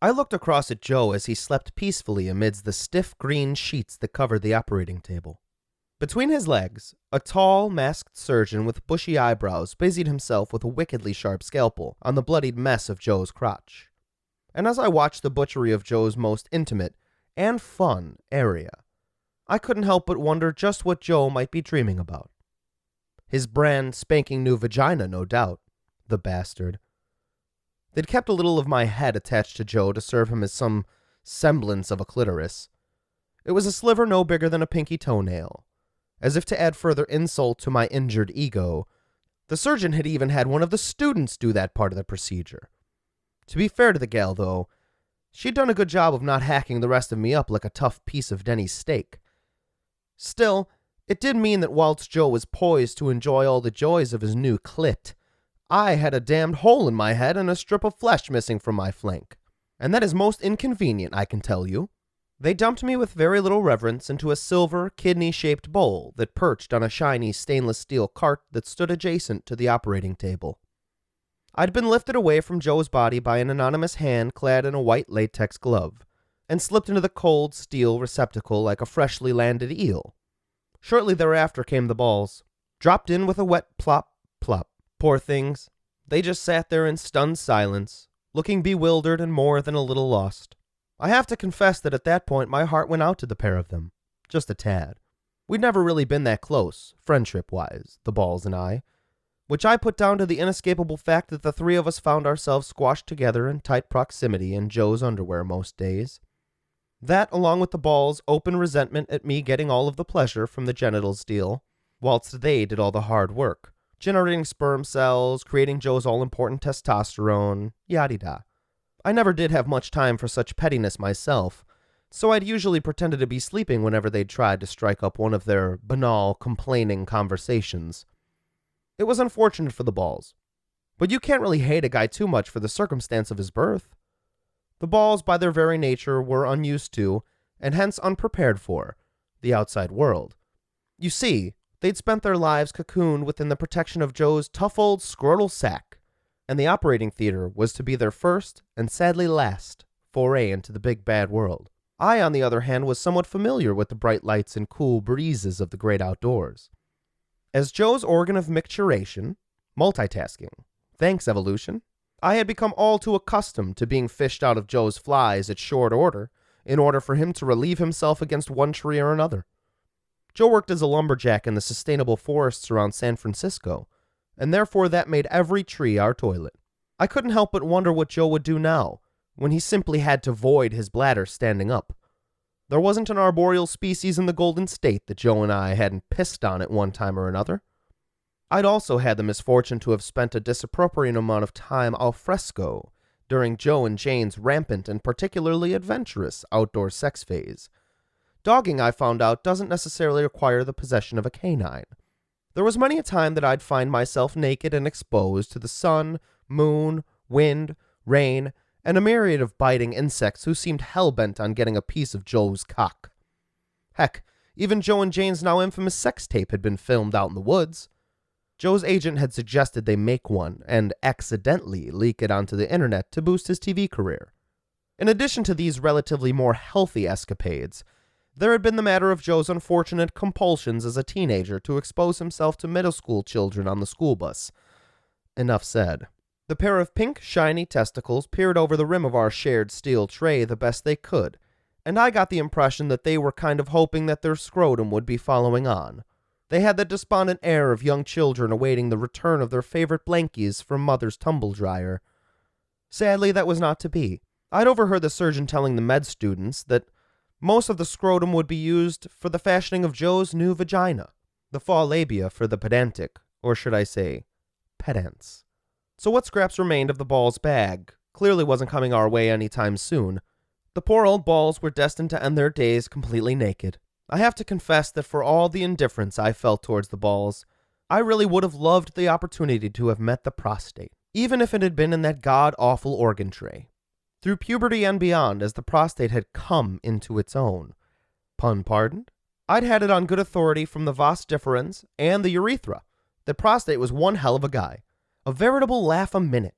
I looked across at Joe as he slept peacefully amidst the stiff green sheets that covered the operating table. Between his legs, a tall, masked surgeon with bushy eyebrows busied himself with a wickedly sharp scalpel on the bloodied mess of Joe's crotch. And as I watched the butchery of Joe's most intimate and fun area, I couldn't help but wonder just what Joe might be dreaming about. His brand spanking new vagina, no doubt. The bastard. They'd kept a little of my head attached to Joe to serve him as some semblance of a clitoris. It was a sliver no bigger than a pinky toenail. As if to add further insult to my injured ego, the surgeon had even had one of the students do that part of the procedure. To be fair to the gal, though, she'd done a good job of not hacking the rest of me up like a tough piece of Denny's steak. Still, it did mean that whilst Joe was poised to enjoy all the joys of his new clit, I had a damned hole in my head and a strip of flesh missing from my flank. And that is most inconvenient, I can tell you. They dumped me with very little reverence into a silver, kidney-shaped bowl that perched on a shiny stainless steel cart that stood adjacent to the operating table. I'd been lifted away from Joe's body by an anonymous hand clad in a white latex glove, and slipped into the cold steel receptacle like a freshly landed eel. Shortly thereafter came the balls, dropped in with a wet plop, plop. Poor things. They just sat there in stunned silence, looking bewildered and more than a little lost. I have to confess that at that point my heart went out to the pair of them. Just a tad. We'd never really been that close, friendship-wise, the balls and I, which I put down to the inescapable fact that the three of us found ourselves squashed together in tight proximity in Joe's underwear most days. That, along with the balls' open resentment at me getting all of the pleasure from the genitals deal, whilst they did all the hard work, generating sperm cells, creating Joe's all-important testosterone, yada-da. I never did have much time for such pettiness myself, so I'd usually pretended to be sleeping whenever they'd tried to strike up one of their banal, complaining conversations. It was unfortunate for the balls, but you can't really hate a guy too much for the circumstance of his birth. The balls, by their very nature, were unused to, and hence unprepared for, the outside world. You see, they'd spent their lives cocooned within the protection of Joe's tough old scrotal sack, and the operating theater was to be their first, and sadly last, foray into the big bad world. I, on the other hand, was somewhat familiar with the bright lights and cool breezes of the great outdoors. As Joe's organ of micturation, multitasking, thanks evolution, I had become all too accustomed to being fished out of Joe's flies at short order in order for him to relieve himself against one tree or another. Joe worked as a lumberjack in the sustainable forests around San Francisco, and therefore that made every tree our toilet. I couldn't help but wonder what Joe would do now, when he simply had to void his bladder standing up. There wasn't an arboreal species in the Golden State that Joe and I hadn't pissed on at one time or another. I'd also had the misfortune to have spent a disappropriate amount of time al fresco during Joe and Jane's rampant and particularly adventurous outdoor sex phase. Dogging, I found out, doesn't necessarily require the possession of a canine. There was many a time that I'd find myself naked and exposed to the sun, moon, wind, rain, and a myriad of biting insects who seemed hell-bent on getting a piece of Joe's cock. Heck, even Joe and Jane's now infamous sex tape had been filmed out in the woods. Joe's agent had suggested they make one and accidentally leak it onto the internet to boost his TV career. In addition to these relatively more healthy escapades, there had been the matter of Joe's unfortunate compulsions as a teenager to expose himself to middle school children on the school bus. Enough said. The pair of pink, shiny testicles peered over the rim of our shared steel tray the best they could, and I got the impression that they were kind of hoping that their scrotum would be following on. They had the despondent air of young children awaiting the return of their favorite blankies from mother's tumble dryer. Sadly, that was not to be. I'd overheard the surgeon telling the med students that most of the scrotum would be used for the fashioning of Joe's new vagina, the fall labia for the pedantic, or should I say, pedants. So what scraps remained of the balls' bag clearly wasn't coming our way anytime soon. The poor old balls were destined to end their days completely naked. I have to confess that for all the indifference I felt towards the balls, I really would have loved the opportunity to have met the prostate, even if it had been in that god-awful organ tray. Through puberty and beyond, as the prostate had come into its own. Pun pardoned? I'd had it on good authority from the vas deferens and the urethra. The prostate was one hell of a guy. A veritable laugh a minute.